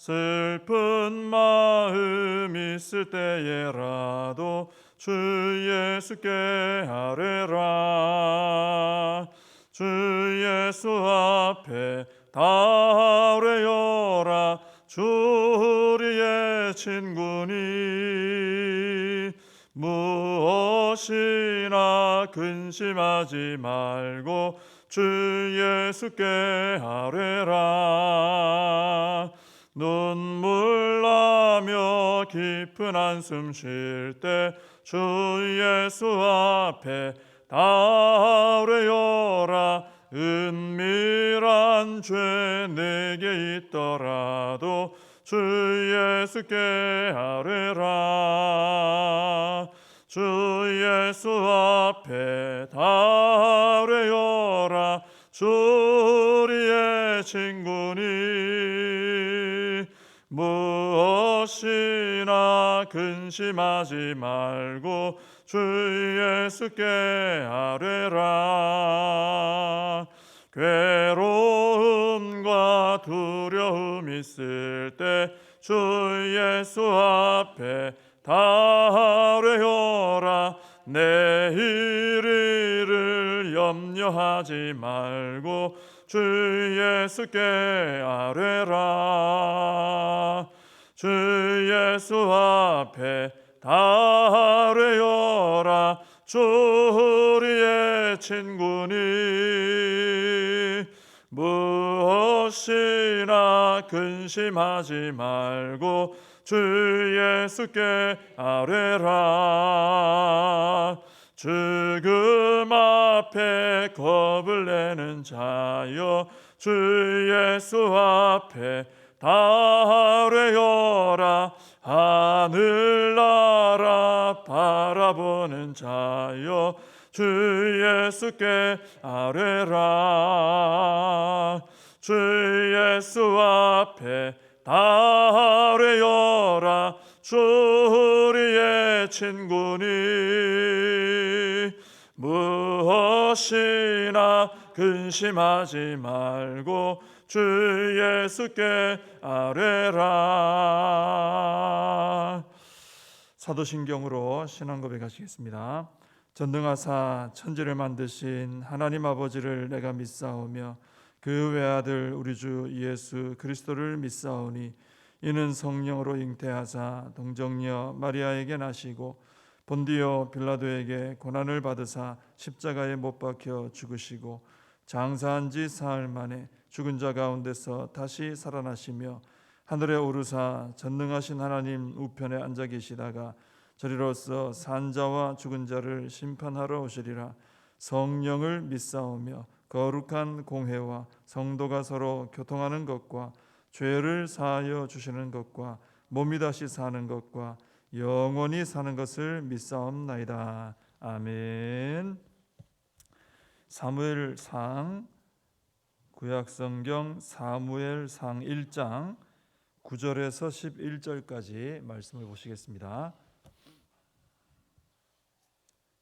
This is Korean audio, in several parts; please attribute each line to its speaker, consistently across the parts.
Speaker 1: 슬픈 마음 있을 때에라도 주 예수께 아뢰라. 주 예수 앞에 다 아뢰어라. 주 우리의 친구니 무엇이나 근심하지 말고 주 예수께 아뢰라. 눈물 나며 깊은 한숨 쉴 때 주 예수 앞에 다 아뢰어라. 은밀한 죄 내게 있더라도 주 예수께 아뢰라. 주 예수 앞에 다 아뢰어라. 주 우리의 친구니 무엇이나 근심하지 말고 주 예수께 아뢰라. 괴로움과 두려움 있을 때 주 예수 앞에 다 아뢰어라. 내일 일을 염려하지 말고 주 예수께 아뢰라. 주 예수 앞에 다 아뢰어라. 주 우리의 친구니 무엇이나 근심하지 말고 주 예수께 아뢰라. 죽음 앞에 겁을 내는 자여 주 예수 앞에 다 아뢰어라. 하늘나라 바라보는 자여 주 예수께 아뢰라. 주 예수 앞에 다 아뢰어라. 주 우리의 친구니 무엇이나 근심하지 말고 주 예수께 아뢰라. 사도신경으로 신앙 고백하시겠습니다. 전능하사 천지를 만드신 하나님 아버지를 내가 믿사오며 그 외아들 우리 주 예수 그리스도를 믿사오니 이는 성령으로 잉태하사 동정녀 마리아에게 나시고 본디오 빌라도에게 고난을 받으사 십자가에 못 박혀 죽으시고 장사한 지 사흘 만에 죽은 자 가운데서 다시 살아나시며 하늘에 오르사 전능하신 하나님 우편에 앉아 계시다가 저리로서 산 자와 죽은 자를 심판하러 오시리라. 성령을 믿사오며 거룩한 공회와 성도가 서로 교통하는 것과 죄를 사하여 주시는 것과 몸이 다시 사는 것과 영원히 사는 것을 믿사옵나이다. 아멘. 사무엘상 구약성경 사무엘상 1장 9절에서 11절까지 말씀을 보시겠습니다.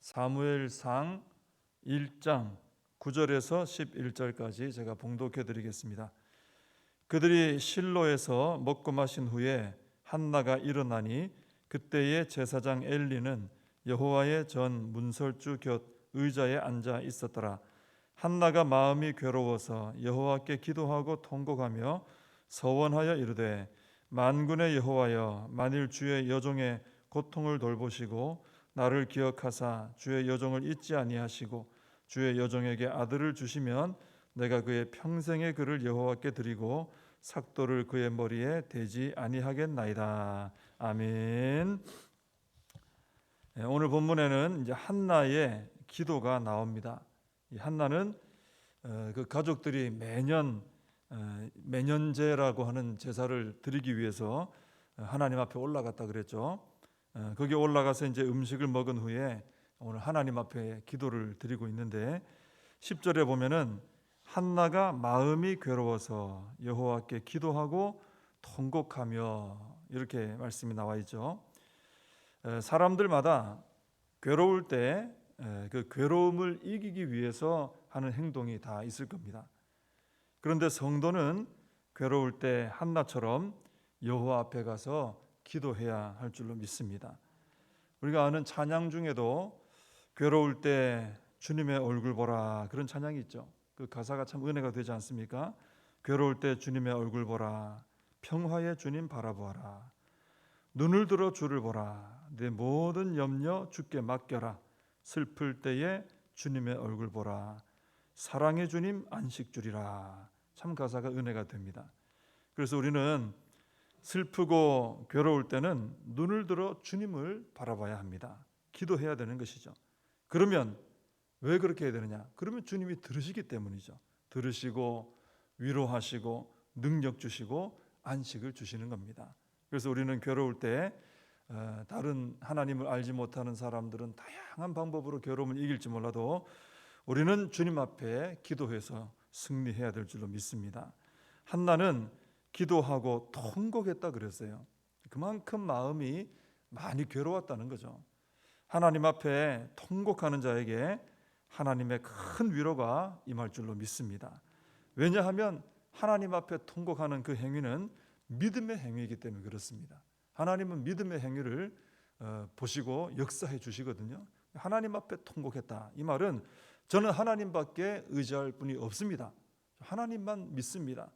Speaker 1: 사무엘상 1장 9절에서 11절까지 제가 봉독해 드리겠습니다. 그들이 실로에서 먹고 마신 후에 한나가 일어나니 그때의 제사장 엘리는 여호와의 전 문설주 곁 의자에 앉아 있었더라. 한나가 마음이 괴로워서 여호와께 기도하고 통곡하며 서원하여 이르되 만군의 여호와여, 만일 주의 여종의 고통을 돌보시고 나를 기억하사 주의 여종을 잊지 아니하시고 주의 여종에게 아들을 주시면 내가 그의 평생의 그를 여호와께 드리고 삭도를 그의 머리에 대지 아니하겠나이다. 아멘. 오늘 본문에는 이제 한나의 기도가 나옵니다. 이 한나는 그 가족들이 매년 매년제라고 하는 제사를 드리기 위해서 하나님 앞에 올라갔다 그랬죠. 거기 올라가서 이제 음식을 먹은 후에 오늘 하나님 앞에 기도를 드리고 있는데 10절에 보면은 한나가 마음이 괴로워서 여호와께 기도하고 통곡하며 이렇게 말씀이 나와 있죠. 사람들마다 괴로울 때 그 괴로움을 이기기 위해서 하는 행동이 다 있을 겁니다. 그런데 성도는 괴로울 때 한나처럼 여호와 앞에 가서 기도해야 할 줄로 믿습니다. 우리가 아는 찬양 중에도 괴로울 때 주님의 얼굴 보라, 그런 찬양이 있죠. 그 가사가 참 은혜가 되지 않습니까? 괴로울 때 주님의 얼굴 보라, 평화의 주님 바라보아라, 눈을 들어 주를 보라, 내 모든 염려 주께 맡겨라, 슬플 때에 주님의 얼굴 보라, 사랑의 주님 안식 주리라. 참 가사가 은혜가 됩니다. 그래서 우리는 슬프고 괴로울 때는 눈을 들어 주님을 바라봐야 합니다. 기도해야 되는 것이죠. 그러면 왜 그렇게 해야 되느냐? 그러면 주님이 들으시기 때문이죠. 들으시고 위로하시고 능력 주시고 안식을 주시는 겁니다. 그래서 우리는 괴로울 때 다른 하나님을 알지 못하는 사람들은 다양한 방법으로 괴로움을 이길지 몰라도 우리는 주님 앞에 기도해서 승리해야 될 줄로 믿습니다. 한나는 기도하고 통곡했다 그랬어요. 그만큼 마음이 많이 괴로웠다는 거죠. 하나님 앞에 통곡하는 자에게 하나님의 큰 위로가 임할 줄로 믿습니다. 왜냐하면 하나님 앞에 통곡하는 그 행위는 믿음의 행위이기 때문에 그렇습니다. 하나님은 믿음의 행위를 보시고 역사해 주시거든요. 하나님 앞에 통곡했다, 이 말은 저는 하나님밖에 의지할 분이 없습니다. 하나님만 믿습니다.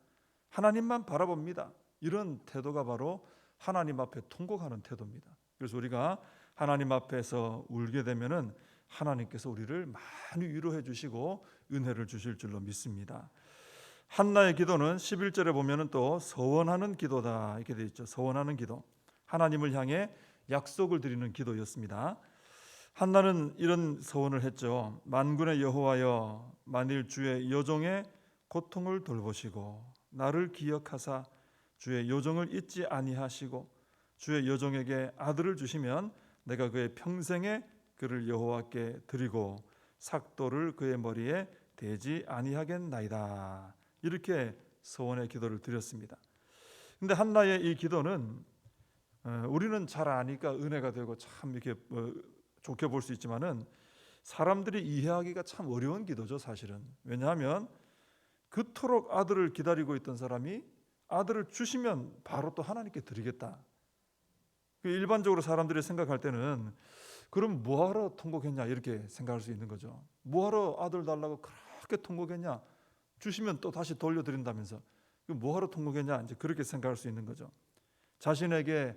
Speaker 1: 하나님만 바라봅니다. 이런 태도가 바로 하나님 앞에 통곡하는 태도입니다. 그래서 우리가 하나님 앞에서 울게 되면은 하나님께서 우리를 많이 위로해 주시고 은혜를 주실 줄로 믿습니다. 한나의 기도는 11절에 보면은 또 서원하는 기도다 이렇게 되어 있죠. 서원하는 기도, 하나님을 향해 약속을 드리는 기도였습니다. 한나는 이런 서원을 했죠. 만군의 여호와여, 만일 주의 여종의 고통을 돌보시고 나를 기억하사 주의 여종을 잊지 아니하시고 주의 여종에게 아들을 주시면 내가 그의 평생에 그를 여호와께 드리고 삭도를 그의 머리에 대지 아니하겠나이다. 이렇게 서원의 기도를 드렸습니다. 근데 한나의 이 기도는 우리는 잘 아니까 은혜가 되고 참 이렇게 좋게 볼 수 있지만은 사람들이 이해하기가 참 어려운 기도죠, 사실은. 왜냐하면 그토록 아들을 기다리고 있던 사람이 아들을 주시면 바로 또 하나님께 드리겠다. 일반적으로 사람들이 생각할 때는 그럼 뭐하러 통곡했냐 이렇게 생각할 수 있는 거죠. 뭐하러 아들 달라고 그렇게 통곡했냐, 주시면 또 다시 돌려드린다면서 뭐하러 통곡했냐, 이제 그렇게 생각할 수 있는 거죠. 자신에게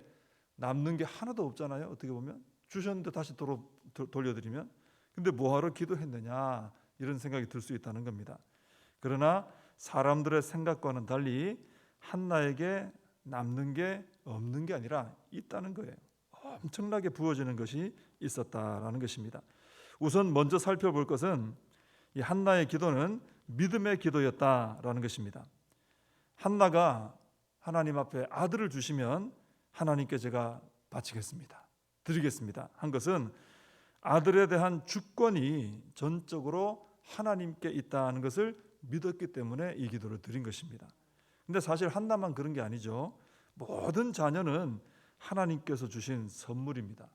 Speaker 1: 남는 게 하나도 없잖아요. 어떻게 보면 주셨는데 다시 돌려드리면, 근데 뭐하러 기도했느냐 이런 생각이 들 수 있다는 겁니다. 그러나 사람들의 생각과는 달리 한나에게 남는 게 없는 게 아니라 있다는 거예요. 엄청나게 부어지는 것이 있었다라는 것입니다. 우선 먼저 살펴볼 것은 이 한나의 기도는 믿음의 기도였다라는 것입니다. 한나가 하나님 앞에 아들을 주시면 하나님께 제가 바치겠습니다, 드리겠습니다 한 것은 아들에 대한 주권이 전적으로 하나님께 있다는 것을 믿었기 때문에 이 기도를 드린 것입니다. 근데 사실 한나만 그런 게 아니죠. 모든 자녀는 하나님께서 주신 선물입니다.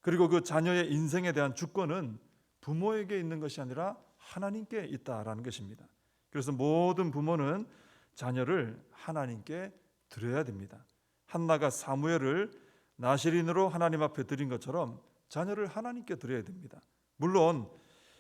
Speaker 1: 그리고 그 자녀의 인생에 대한 주권은 부모에게 있는 것이 아니라 하나님께 있다라는 것입니다. 그래서 모든 부모는 자녀를 하나님께 드려야 됩니다. 한나가 사무엘을 나실인으로 하나님 앞에 드린 것처럼 자녀를 하나님께 드려야 됩니다. 물론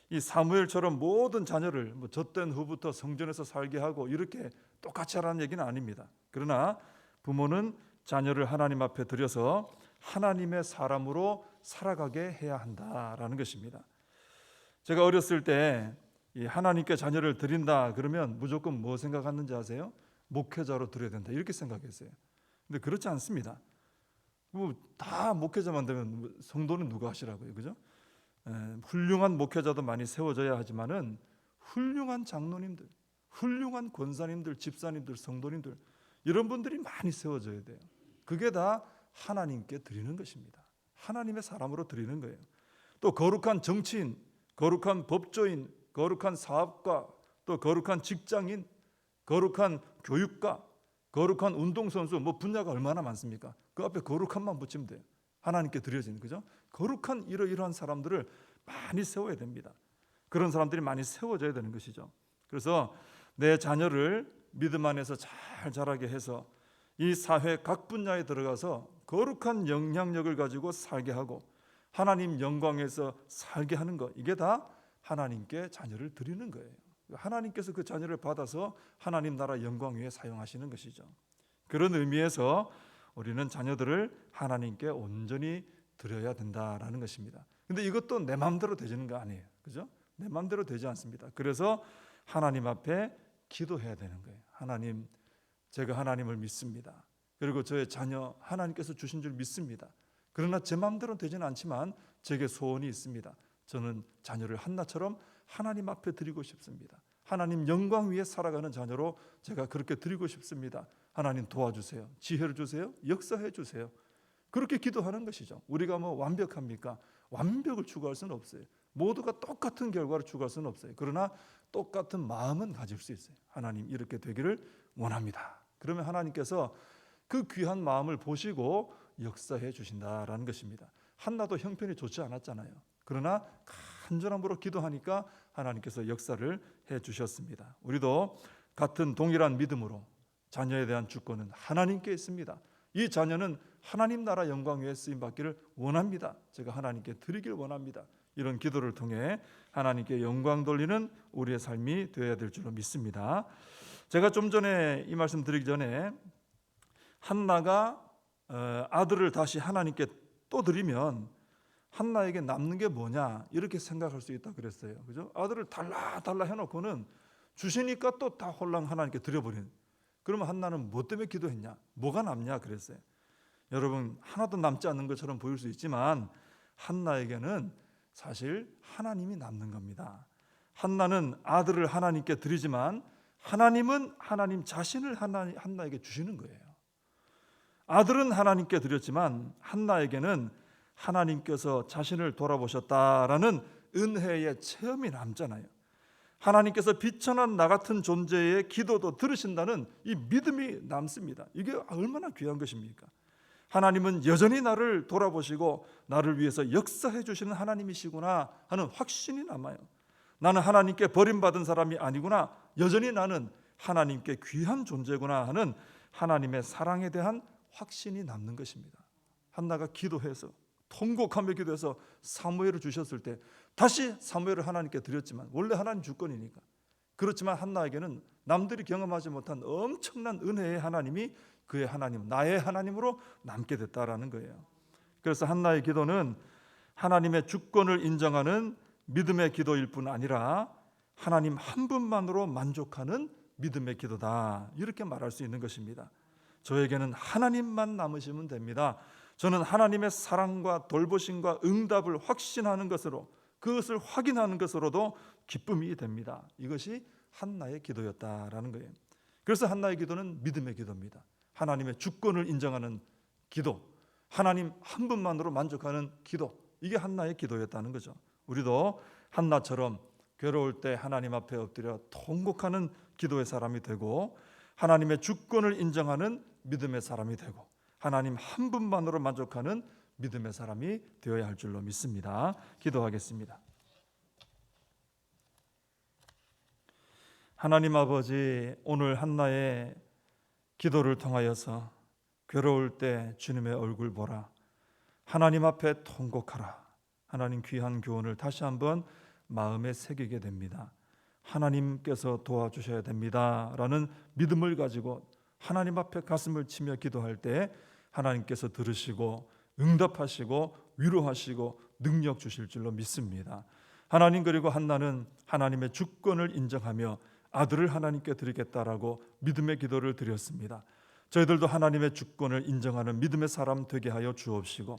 Speaker 1: 이 사무엘처럼 모든 자녀를 젖된 후부터 성전에서 살게 하고 이렇게 똑같이 하라는 얘기는 아닙니다. 그러나 부모는 자녀를 하나님 앞에 드려서 하나님의 사람으로 살아가게 해야 한다라는 것입니다. 제가 어렸을 때 이 하나님께 자녀를 드린다 그러면 무조건 뭐 생각하는지 아세요? 목회자로 드려야 된다 이렇게 생각했어요. 근데 그렇지 않습니다. 다 목회자만 되면 성도는 누가 하시라고요, 그죠? 훌륭한 목회자도 많이 세워져야 하지만은 훌륭한 장로님들, 훌륭한 권사님들, 집사님들, 성도님들 이런 분들이 많이 세워져야 돼요. 그게 다 하나님께 드리는 것입니다. 하나님의 사람으로 드리는 거예요. 또 거룩한 정치인, 거룩한 법조인, 거룩한 사업가, 또 거룩한 직장인, 거룩한 교육가, 거룩한 운동선수, 분야가 얼마나 많습니까? 그 앞에 거룩한만 붙이면 돼요. 하나님께 드려지는, 그죠? 거룩한 이러이러한 사람들을 많이 세워야 됩니다. 그런 사람들이 많이 세워져야 되는 것이죠. 그래서 내 자녀를 믿음 안에서 잘 자라게 해서 이 사회 각 분야에 들어가서 거룩한 영향력을 가지고 살게 하고 하나님 영광에서 살게 하는 것, 이게 다 하나님께 자녀를 드리는 거예요. 하나님께서 그 자녀를 받아서 하나님 나라 영광 위에 사용하시는 것이죠. 그런 의미에서 우리는 자녀들을 하나님께 온전히 드려야 된다라는 것입니다. 근데 이것도 내 마음대로 되지는 거 아니에요. 그죠? 내 마음대로 되지 않습니다. 그래서 하나님 앞에 기도해야 되는 거예요. 하나님, 제가 하나님을 믿습니다. 그리고 저의 자녀 하나님께서 주신 줄 믿습니다. 그러나 제 마음대로는 되지는 않지만 제게 소원이 있습니다. 저는 자녀를 한나처럼 하나님 앞에 드리고 싶습니다. 하나님 영광 위에 살아가는 자녀로 제가 그렇게 드리고 싶습니다. 하나님 도와주세요. 지혜를 주세요. 역사해 주세요. 그렇게 기도하는 것이죠. 우리가 뭐 완벽합니까? 완벽을 추구할 수는 없어요. 모두가 똑같은 결과를 추구할 수는 없어요. 그러나 똑같은 마음은 가질 수 있어요. 하나님 이렇게 되기를 원합니다. 그러면 하나님께서 그 귀한 마음을 보시고 역사해 주신다라는 것입니다. 한나도 형편이 좋지 않았잖아요. 그러나 간절함으로 기도하니까 하나님께서 역사를 해 주셨습니다. 우리도 같은 동일한 믿음으로 자녀에 대한 주권은 하나님께 있습니다. 이 자녀는 하나님 나라 영광 위에 쓰임 받기를 원합니다. 제가 하나님께 드리길 원합니다. 이런 기도를 통해 하나님께 영광 돌리는 우리의 삶이 되어야 될 줄로 믿습니다. 제가 좀 전에 이 말씀 드리기 전에 한나가 아들을 다시 하나님께 또 드리면 한나에게 남는 게 뭐냐 이렇게 생각할 수 있다 그랬어요. 그죠? 아들을 달라 해놓고는 주시니까 또 다 홀랑 하나님께 드려버린. 그러면 한나는 뭐 때문에 기도했냐? 뭐가 남냐 그랬어요. 여러분, 하나도 남지 않는 것처럼 보일 수 있지만 한나에게는 사실 하나님이 남는 겁니다. 한나는 아들을 하나님께 드리지만 하나님은 하나님 자신을 한나에게 주시는 거예요. 아들은 하나님께 드렸지만 한나에게는 하나님께서 자신을 돌아보셨다라는 은혜의 체험이 남잖아요. 하나님께서 비천한 나 같은 존재의 기도도 들으신다는 이 믿음이 남습니다. 이게 얼마나 귀한 것입니까? 하나님은 여전히 나를 돌아보시고 나를 위해서 역사해 주시는 하나님이시구나 하는 확신이 남아요. 나는 하나님께 버림받은 사람이 아니구나, 여전히 나는 하나님께 귀한 존재구나 하는 하나님의 사랑에 대한 확신이 남는 것입니다. 한나가 기도해서 통곡하며 기도해서 사무엘을 주셨을 때 다시 사무엘을 하나님께 드렸지만, 원래 하나님 주권이니까. 그렇지만 한나에게는 남들이 경험하지 못한 엄청난 은혜의 하나님이 그의 하나님, 나의 하나님으로 남게 됐다라는 거예요. 그래서 한나의 기도는 하나님의 주권을 인정하는 믿음의 기도일 뿐 아니라 하나님 한 분만으로 만족하는 믿음의 기도다, 이렇게 말할 수 있는 것입니다. 저에게는 하나님만 남으시면 됩니다. 저는 하나님의 사랑과 돌보심과 응답을 확신하는 것으로, 그것을 확인하는 것으로도 기쁨이 됩니다. 이것이 한나의 기도였다라는 거예요. 그래서 한나의 기도는 믿음의 기도입니다. 하나님의 주권을 인정하는 기도, 하나님 한 분만으로 만족하는 기도, 이게 한나의 기도였다는 거죠. 우리도 한나처럼 괴로울 때 하나님 앞에 엎드려 통곡하는 기도의 사람이 되고, 하나님의 주권을 인정하는 믿음의 사람이 되고, 하나님 한 분만으로 만족하는 믿음의 사람이 되어야 할 줄로 믿습니다. 기도하겠습니다. 하나님 아버지, 오늘 한나의 기도를 통하여서 괴로울 때 주님의 얼굴 보라, 하나님 앞에 통곡하라, 하나님 귀한 교훈을 다시 한번 마음에 새기게 됩니다. 하나님께서 도와주셔야 됩니다 라는 믿음을 가지고 하나님 앞에 가슴을 치며 기도할 때 하나님께서 들으시고 응답하시고 위로하시고 능력 주실 줄로 믿습니다. 하나님, 그리고 한나는 하나님의 주권을 인정하며 아들을 하나님께 드리겠다라고 믿음의 기도를 드렸습니다. 저희들도 하나님의 주권을 인정하는 믿음의 사람 되게 하여 주옵시고,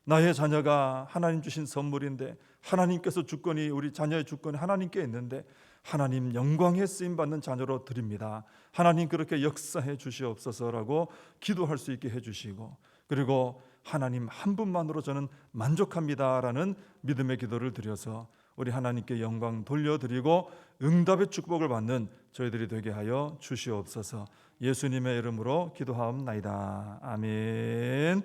Speaker 1: 나의 자녀가 하나님 주신 선물인데 하나님께서 주권이, 우리 자녀의 주권이 하나님께 있는데 하나님 영광에 쓰임받는 자녀로 드립니다. 하나님 그렇게 역사해 주시옵소서라고 기도할 수 있게 해주시고, 그리고 하나님 한 분만으로 저는 만족합니다라는 믿음의 기도를 드려서 우리 하나님께 영광 돌려드리고 응답의 축복을 받는 저희들이 되게 하여 주시옵소서. 예수님의 이름으로 기도하옵나이다. 아멘.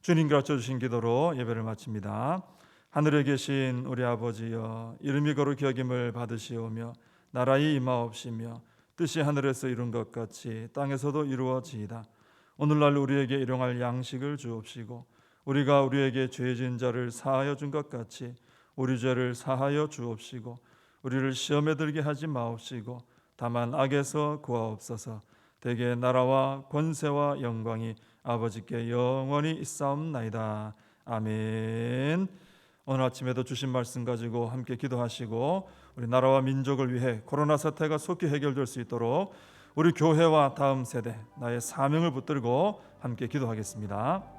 Speaker 1: 주님 가르쳐 주신 기도로 예배를 마칩니다. 하늘에 계신 우리 아버지여, 이름이 거룩히 여김을 받으시오며 나라의 임하옵시며 뜻이 하늘에서 이룬 것 같이 땅에서도 이루어지이다. 오늘날 우리에게 일용할 양식을 주옵시고 우리가 우리에게 죄 지은 자를 사하여 준 것 같이 우리 죄를 사하여 주옵시고 우리를 시험에 들게 하지 마옵시고 다만 악에서 구하옵소서. 대개 나라와 권세와 영광이 아버지께 영원히 있사옵나이다. 아멘. 오늘 아침에도 주신 말씀 가지고 함께 기도하시고 우리 나라와 민족을 위해 코로나 사태가 속히 해결될 수 있도록 우리 교회와 다음 세대 나의 사명을 붙들고 함께 기도하겠습니다.